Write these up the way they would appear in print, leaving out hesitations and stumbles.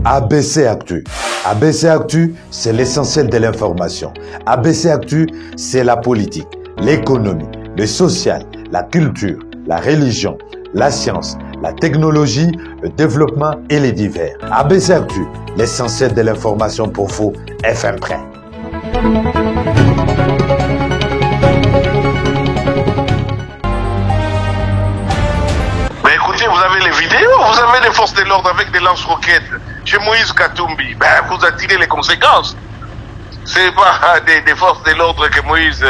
ABC Actu. ABC Actu, c'est l'essentiel de l'information. ABC Actu, c'est la politique, l'économie, le social, la culture, la religion, la science, la technologie, le développement et les divers. ABC Actu, l'essentiel de l'information pour vous, FM Prêt. Ben écoutez, vous avez les vidéos, vous avez les forces de l'ordre avec des lance-roquettes. Chez Moïse Katumbi, ben vous attirez les conséquences. C'est pas des forces de l'ordre que Moïse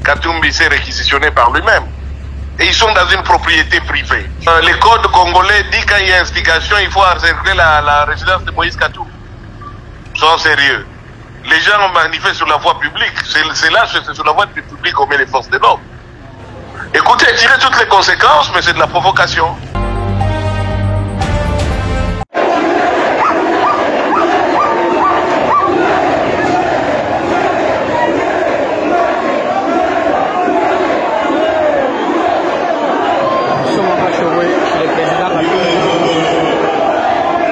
Katumbi s'est réquisitionné par lui-même. Et ils sont dans une propriété privée. Le code congolais dit quand il y a instigation, il faut encercler la résidence de Moïse Katumbi. Soyons sérieux. Les gens manifestent sur la voie publique. C'est là, c'est sur la voie publique qu'on met les forces de l'ordre. Écoutez, tirez toutes les conséquences, mais c'est de la provocation.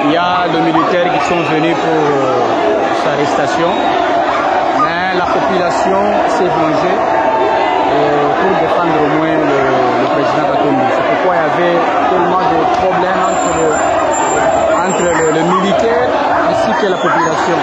Il y a les militaires qui sont venus pour sa arrestation, mais la population s'est vengée pour défendre au moins le président Katumbi. C'est pourquoi il y avait tellement de problèmes entre le militaire ainsi que la population.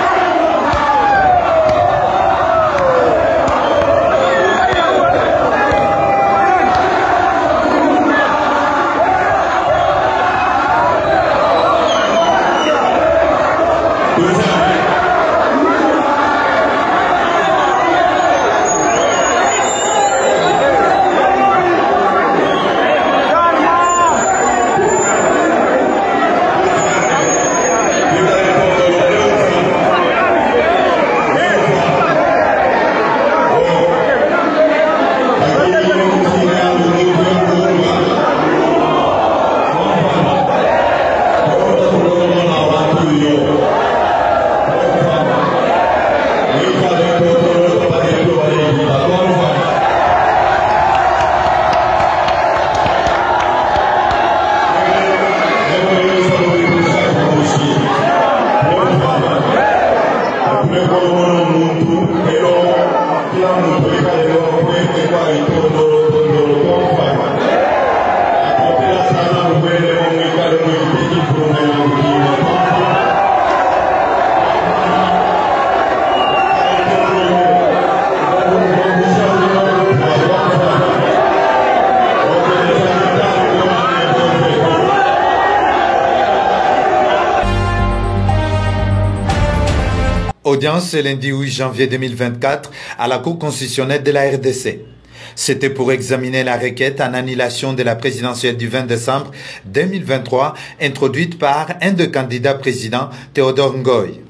Audience ce lundi 8 janvier 2024 à la Cour constitutionnelle de la RDC. C'était pour examiner la requête en annulation de la présidentielle du 20 décembre 2023 introduite par un des candidats présidents, Théodore Ngoy.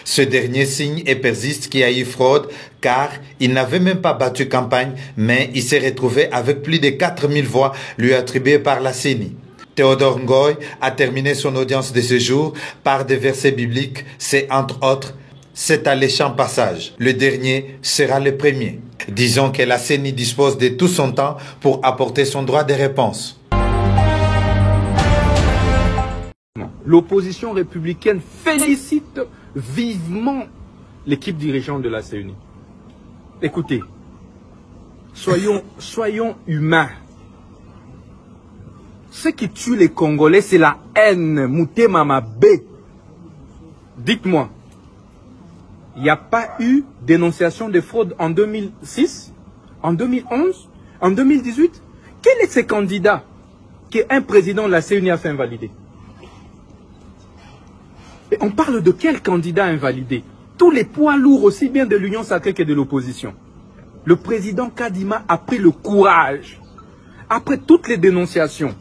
Ce dernier signe et persiste qu'il y a eu fraude car il n'avait même pas battu campagne mais il s'est retrouvé avec plus de 4000 voix lui attribuées par la CENI. Théodore Ngoy a terminé son audience de ce jour par des versets bibliques, c'est entre autres cet alléchant passage. Le dernier sera le premier. Disons que la CENI dispose de tout son temps pour apporter son droit de réponse. L'opposition républicaine félicite vivement l'équipe dirigeante de la CENI. Écoutez, soyons humains. Ce qui tue les Congolais, c'est la haine. Mutema Mabe. Dites-moi, il n'y a pas eu dénonciation de fraude en 2006, en 2011, en 2018? Quel est ce candidat qu'un président de la CENI a fait invalider? Et on parle de quel candidat invalidé? Tous les poids lourds, aussi bien de l'Union sacrée que de l'opposition. Le président Kadima a pris le courage, après toutes les dénonciations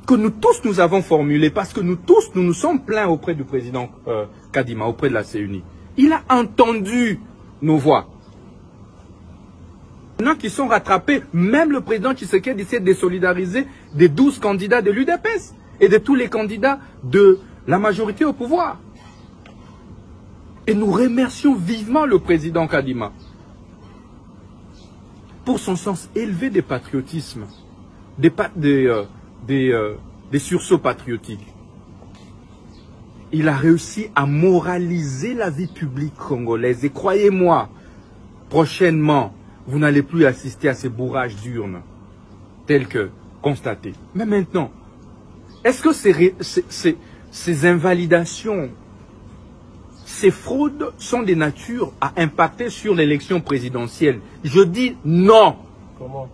que nous tous nous avons formulées, parce que nous tous nous sommes plaints auprès du président Kadima, auprès de la CENI. Il a entendu nos voix. Maintenant qui sont rattrapés, même le président Tshisekedi essaie de désolidariser des 12 candidats de l'UDPS et de tous les candidats de la majorité au pouvoir. Et nous remercions vivement le président Kadima pour son sens élevé des patriotismes, des sursauts patriotiques. il a réussi à moraliser la vie publique congolaise. Et croyez-moi, prochainement, vous n'allez plus assister à ces bourrages d'urnes tels que constatés. Mais maintenant, est-ce que ces invalidations, ces fraudes sont des natures à impacter sur l'élection présidentielle? Je dis non. Comment?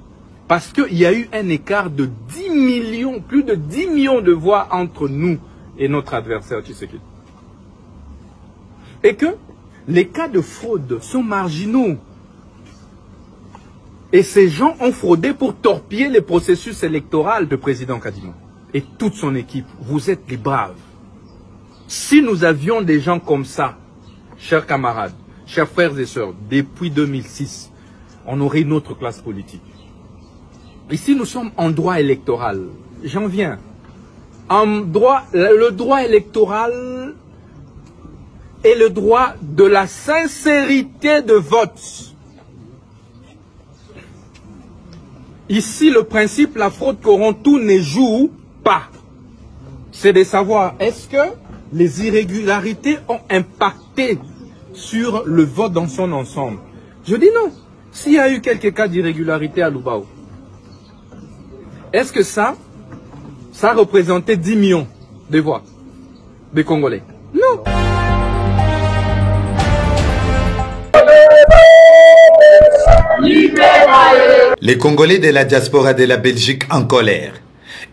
Parce qu'il y a eu un écart de 10 millions, plus de 10 millions de voix entre nous et notre adversaire Tshisekedi. Et que les cas de fraude sont marginaux. Et ces gens ont fraudé pour torpiller le processus électoral du président Kadima. Et toute son équipe, vous êtes les braves. Si nous avions des gens comme ça, chers camarades, chers frères et sœurs, depuis 2006, on aurait une autre classe politique. Ici, nous sommes en droit électoral. J'en viens. Le droit électoral est le droit de la sincérité de vote. Ici, le principe, la fraude corrompt tout ne joue pas. C'est de savoir, est-ce que les irrégularités ont impacté sur le vote dans son ensemble? Je dis non. S'il y a eu quelques cas d'irrégularité à Lubao, est-ce que ça représentait 10 millions de voix des Congolais? Non. Les Congolais de la diaspora de la Belgique en colère.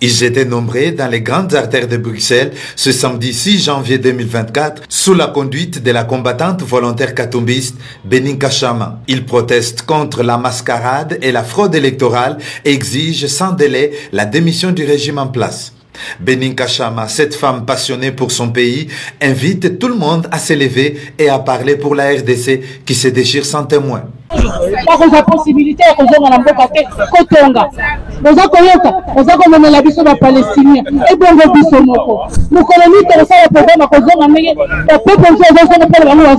Ils étaient nombreux dans les grandes artères de Bruxelles ce samedi 6 janvier 2024 sous la conduite de la combattante volontaire katumbiste Benin Kachama. Ils protestent contre la mascarade et la fraude électorale et exigent sans délai la démission du régime en place. Benin Kachama, cette femme passionnée pour son pays, invite tout le monde à s'élever et à parler pour la RDC qui se déchire sans témoin. La possibilité de faire la Kotonga. Nous avons la biso de Palestiniens. Et bon, nous coloniser le programme à Kozonga, mais le peuple de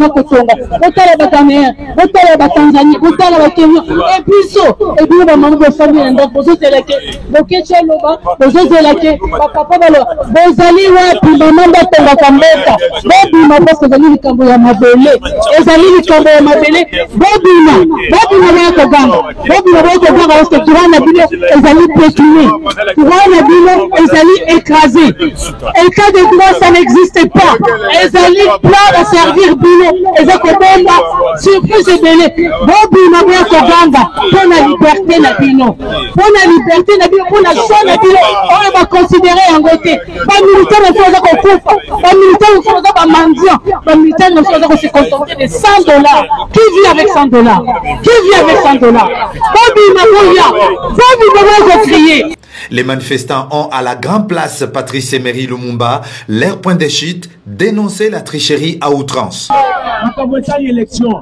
la Kotonga. Autant la Batanéen, autant la Tanzanie, autant la Kenya. Et puis ça, et puis le membre de famille, donc vous êtes là, donc Tchaloba, vous êtes là, papa, vous allez voir, puis maman Batonga Kambeta, Bobima, parce que vous allez le à ma belée, vous allez le à ma belée, Bobima. Bobina ya Koganga, Bobina ya Koganga parce que Touran Nabilo ezali pétuné, Touran Nabilo ezali écrasé. Et cas de droit ça n'existe pas. Ezali plan à servir Bilo, ezakobomba surprise belé. Bobina ya Koganga pour la liberté Nabilo, pour la liberté Nabilo, pour la chose Nabilo, on va considérer en côté. Pas militaire ne faut pas couper, pas militaire ne faut pas mendiant, pas militaire ne faut pas se contenter de $100. Qui vit avec $100? Qui vit avec $100? Les manifestants ont à la grande place Patrice Emery Lumumba, leur point de chute, dénoncé la tricherie à outrance. Élection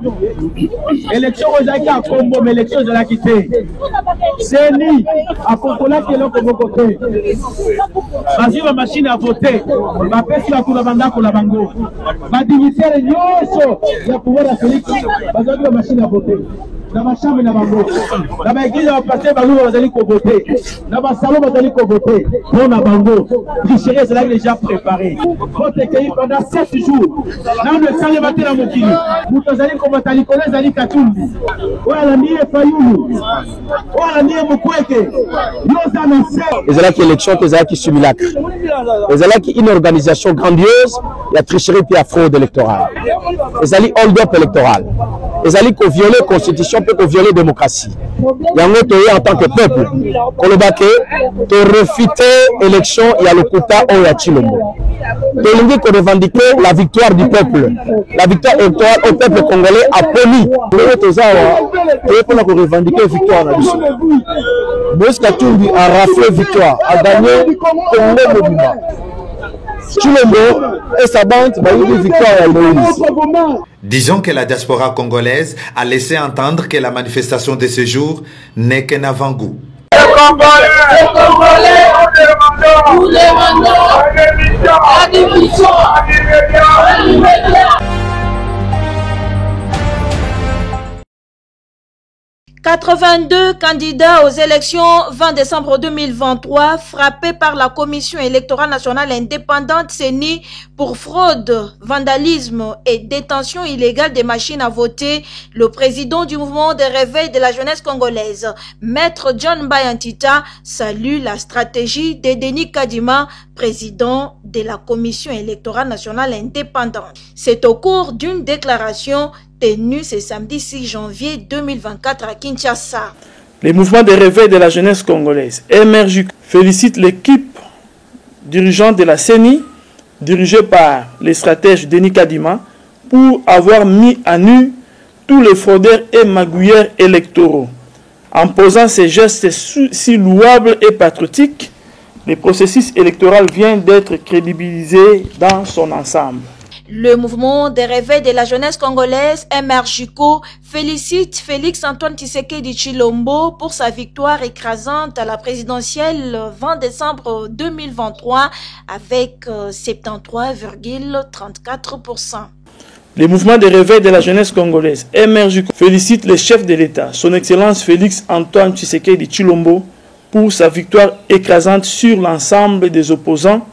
aux à Congo, mais élection de la quitter. C'est ni à Congola qui est là pour voter. Vas-y, la machine à voter. Ma personne à Koulabanda, Koulabango. Ma dignitaire, il y a pouvoir à Félix. Vas-y, la machine à voter. Dans ma chambre, dans ma vote. Dans ma église, dans ma pasteur, vous allez voter. Dans ma salon, vous allez voter. Pour ma bango. Tricherie, c'est là que déjà préparé. Votre pays pendant 7 jours. Là, on ne sait pas mater la moquille. Vous allez combattre les collègues, vous allez Katumbi. Voilà, ni Fayoulou. Voilà, ni Mokweke. Les élèves qui élection, les élèves qui simulacre. Les élèves qui une organisation grandiose, il y a tricherie puis il y a fraude électorale. Les élèves hold-up électoral. Les élèves qui ont violé la constitution peut violer la démocratie. Il y a un autre en tant que peuple. Pour le baquet, tu refuter l'élection, il y a le quota au Yachilombo. Tu l'indiques qu'on revendique la victoire du peuple. La victoire électorale au peuple congolais a promis. Tu peux revendiquer la victoire. Moïse Katumbi a raflé victoire, a gagné Congo Mobimba. Chilombo et sa bande va eu une victoire à Moïse. Disons que la diaspora congolaise a laissé entendre que la manifestation de ce jour n'est qu'un avant-goût. Nous demandons la démission. 82 candidats aux élections 20 décembre 2023 frappés par la Commission électorale nationale indépendante CENI pour fraude, vandalisme et détention illégale des machines à voter. Le président du mouvement de réveil de la jeunesse congolaise, Maître John Bayantita, salue la stratégie de Denis Kadima, président de la Commission électorale nationale indépendante. C'est au cours d'une déclaration tenue ce samedi 6 janvier 2024 à Kinshasa. Les mouvements de réveil de la jeunesse congolaise, MRJ, félicite l'équipe dirigeante de la CENI, dirigée par les stratèges Denis Kadima, pour avoir mis à nu tous les fraudeurs et magouilleurs électoraux. En posant ces gestes si louables et patriotiques, le processus électoral vient d'être crédibilisé dans son ensemble. Le mouvement de réveil de la jeunesse congolaise, MRJCO, félicite Félix Antoine Tshisekedi Tshilombo pour sa victoire écrasante à la présidentielle 20 décembre 2023 avec 73,34%. Le mouvement de réveil de la jeunesse congolaise, MRJCO, félicite le chef de l'État, son Excellence Félix Antoine Tshisekedi Tshilombo, pour sa victoire écrasante sur l'ensemble des opposants,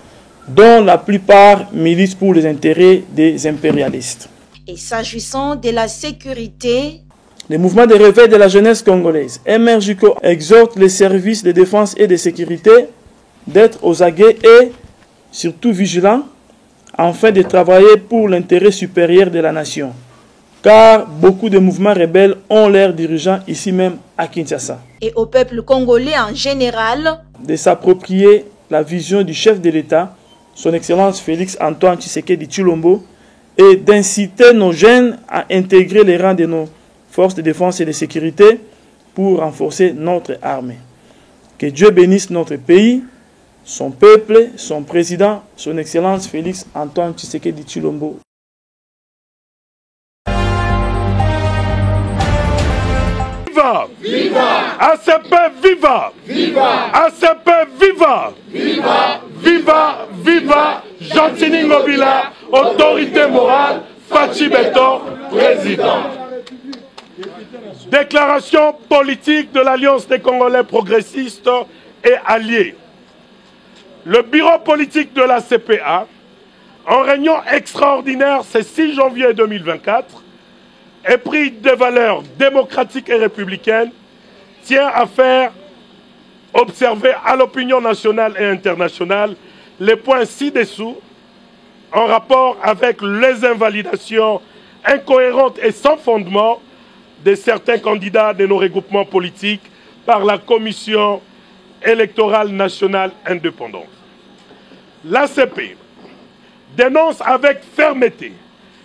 dont la plupart militent pour les intérêts des impérialistes. Et s'agissant de la sécurité, le mouvement de réveil de la jeunesse congolaise, MRJCO, exhorte les services de défense et de sécurité d'être aux aguets et surtout vigilants afin de travailler pour l'intérêt supérieur de la nation. Car beaucoup de mouvements rebelles ont leurs dirigeants ici même à Kinshasa. Et au peuple congolais en général, de s'approprier la vision du chef de l'État, son Excellence Félix Antoine Tshisekedi Tshilombo, et d'inciter nos jeunes à intégrer les rangs de nos forces de défense et de sécurité pour renforcer notre armée. Que Dieu bénisse notre pays, son peuple, son président, son Excellence Félix Antoine Tshisekedi Tshilombo. Viva! Viva! ACP viva! Viva! ACP viva! Viva! Viva! Viva! Jantini Ngobila, autorité morale, Fachi Beton, président. Déclaration politique de l'Alliance des Congolais progressistes et alliés. Le bureau politique de la CPA, en réunion extraordinaire ce 6 janvier 2024, épris des valeurs démocratiques et républicaines, tient à faire observer à l'opinion nationale et internationale les points ci-dessous en rapport avec les invalidations incohérentes et sans fondement de certains candidats de nos regroupements politiques par la Commission électorale nationale indépendante. L'ACP dénonce avec fermeté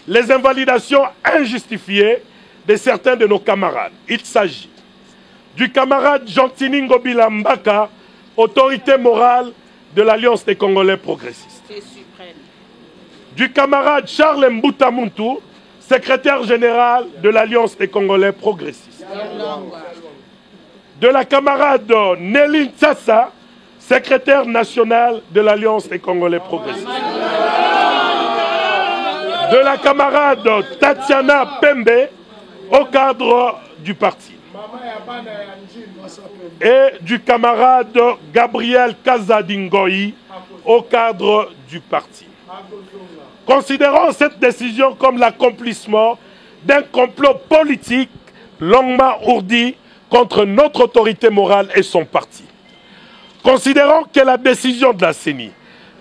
les invalidations injustifiées de certains de nos camarades. Il s'agit du camarade Jantini Ngobila Mbaka, autorité morale de l'Alliance des Congolais progressistes. Du camarade Charles Mbouta Muntu, secrétaire général de l'Alliance des Congolais progressistes. De la camarade Nelly Tsassa, secrétaire nationale de l'Alliance des Congolais progressistes. De la camarade Tatiana Pembe, au cadre du parti. Et du camarade Gabriel Kazadingoyi, au cadre du parti. Considérons cette décision comme l'accomplissement d'un complot politique longuement ourdi contre notre autorité morale et son parti. Considérons que la décision de la CENI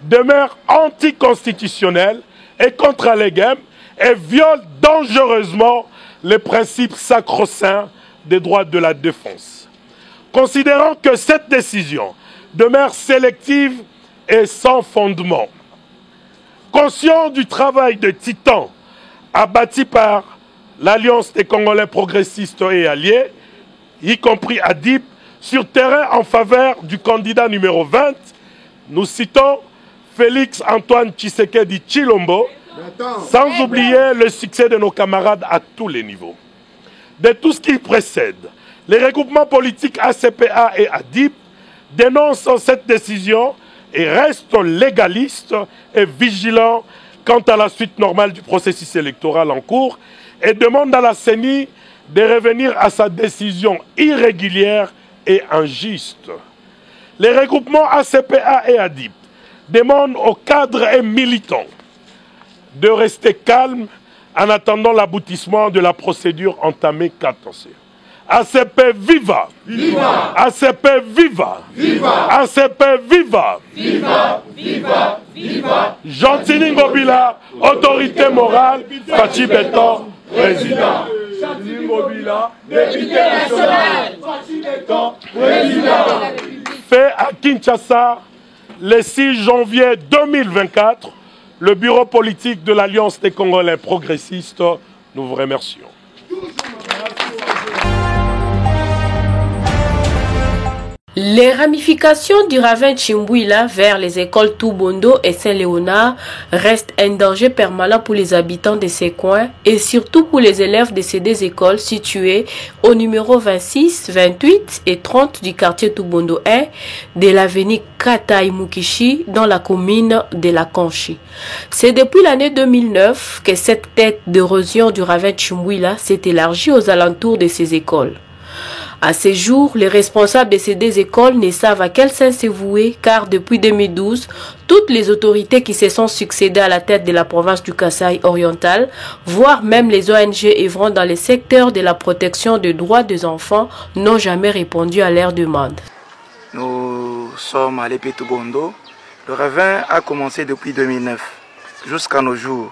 demeure anticonstitutionnelle et contre-allégale et viole dangereusement les principes sacro-saints des droits de la défense. Considérons que cette décision demeure sélective et sans fondement. Conscient du travail de titan abattu par l'Alliance des Congolais progressistes et alliés, y compris ADIP, sur terrain en faveur du candidat numéro 20, nous citons Félix Antoine Tshisekedi Tshilombo, sans oublier le succès de nos camarades à tous les niveaux. De tout ce qui précède, les regroupements politiques ACPA et ADIP dénoncent cette décision et restent légalistes et vigilants quant à la suite normale du processus électoral en cours et demandent à la CENI de revenir à sa décision irrégulière et injuste. Les regroupements ACPA et ADIP demandent aux cadres et militants de rester calmes en attendant l'aboutissement de la procédure entamée 14 heures. ACP viva! Viva! ACP viva! Viva! ACP viva! Viva! Viva! Viva! Jean-Tini Ngobila, autorité morale, Fachi Beton, président. Jean-Tini Ngobila, député national, Fachi Beton, président. Fait à Kinshasa, le 6 janvier 2024, le bureau politique de l'Alliance des Congolais progressistes, nous vous remercions. Les ramifications du ravin Chimbouila vers les écoles Toubondo et Saint-Léonard restent un danger permanent pour les habitants de ces coins et surtout pour les élèves de ces deux écoles situées au numéro 26, 28 et 30 du quartier Toubondo 1 de l'avenue Kataï Mukishi dans la commune de la Conchi. C'est depuis l'année 2009 que cette tête d'érosion du ravin Chimbouila s'est élargie aux alentours de ces écoles. À ces jours, les responsables de ces deux écoles ne savent à quel sens se vouer car depuis 2012, toutes les autorités qui se sont succédées à la tête de la province du Kasaï oriental, voire même les ONG œuvrant dans le secteur de la protection des droits des enfants, n'ont jamais répondu à leurs demandes. Nous sommes à l'épée Toubondo. Le ravin a commencé depuis 2009 jusqu'à nos jours.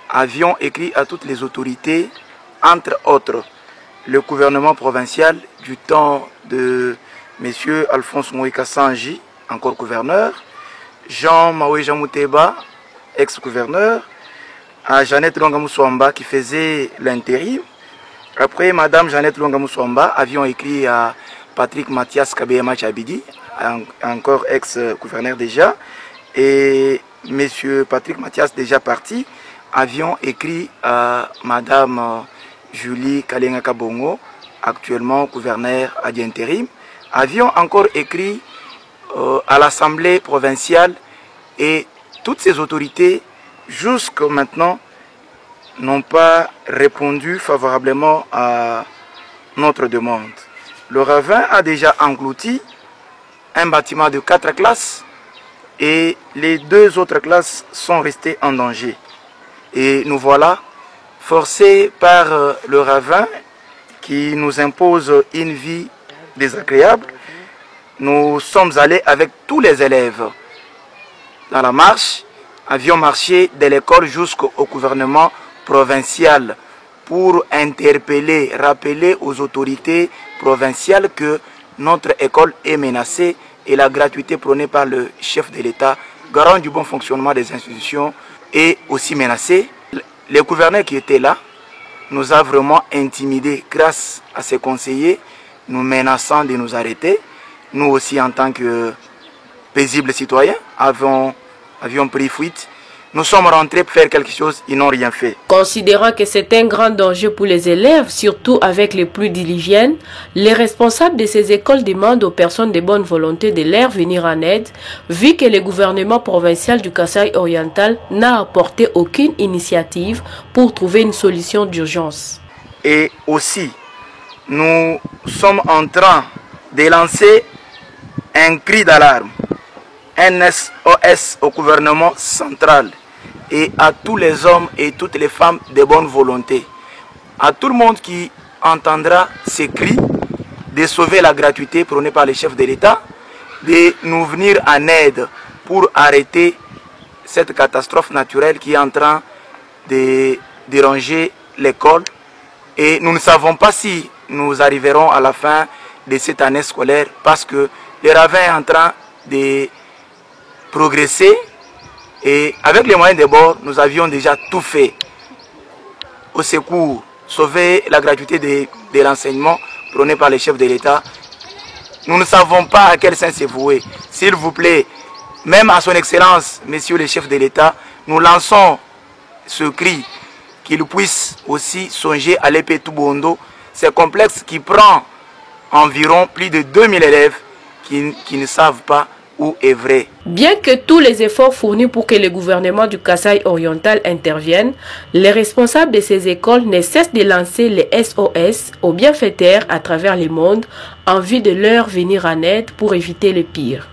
Avions écrit à toutes les autorités, entre autres, le gouvernement provincial du temps de M. Alphonse Moïka Sanji, encore gouverneur, Jean Maouéja Mouteba, ex-gouverneur, à Jeannette Longamoussouamba qui faisait l'intérim. Après Madame Jeannette Longamoussouamba, avions écrit à Patrick Mathias Kabeyama Chabidi, encore ex-gouverneur déjà, et M. Patrick Mathias déjà parti, avions écrit à Madame Julie Kalenga Kabongo, actuellement gouverneur à d'intérim. Avions encore écrit à l'Assemblée provinciale et toutes ces autorités jusqu'à maintenant n'ont pas répondu favorablement à notre demande. Le ravin a déjà englouti un bâtiment de 4 classes et les 2 autres classes sont restées en danger. Et nous voilà forcés par le ravin qui nous impose une vie désagréable. Nous sommes allés avec tous les élèves dans la marche, avions marché de l'école jusqu'au gouvernement provincial pour interpeller, rappeler aux autorités provinciales que notre école est menacée et la gratuité prônée par le chef de l'État, garant du bon fonctionnement des institutions, est aussi menacée. Le gouverneur qui était là nous a vraiment intimidés grâce à ses conseillers, nous menaçant de nous arrêter. Nous aussi, en tant que paisibles citoyens, avions pris fuite. Nous sommes rentrés pour faire quelque chose, ils n'ont rien fait. Considérant que c'est un grand danger pour les élèves, surtout avec les pluies diluviennes, les responsables de ces écoles demandent aux personnes de bonne volonté de leur venir en aide, vu que le gouvernement provincial du Kasaï oriental n'a apporté aucune initiative pour trouver une solution d'urgence. Et aussi, nous sommes en train de lancer un cri d'alarme, un SOS au gouvernement central et à tous les hommes et toutes les femmes de bonne volonté, à tout le monde qui entendra ces cris, de sauver la gratuité prônée par les chefs de l'État, de nous venir en aide pour arrêter cette catastrophe naturelle qui est en train de déranger l'école. Et nous ne savons pas si nous arriverons à la fin de cette année scolaire parce que le ravin est en train de progresser et avec les moyens de bord, nous avions déjà tout fait au secours, sauver la gratuité de l'enseignement prôné par les chefs de l'État. Nous ne savons pas à quel sens se vouer. S'il vous plaît, même à son excellence, messieurs les chefs de l'État, nous lançons ce cri qu'il puisse aussi songer à l'épée Toubondo, ce complexe qui prend environ plus de 2000 élèves qui ne savent pas ou est vrai. Bien que tous les efforts fournis pour que le gouvernement du Kasaï oriental intervienne, les responsables de ces écoles ne cessent de lancer les SOS aux bienfaiteurs à travers le monde en vue de leur venir en aide pour éviter le pire.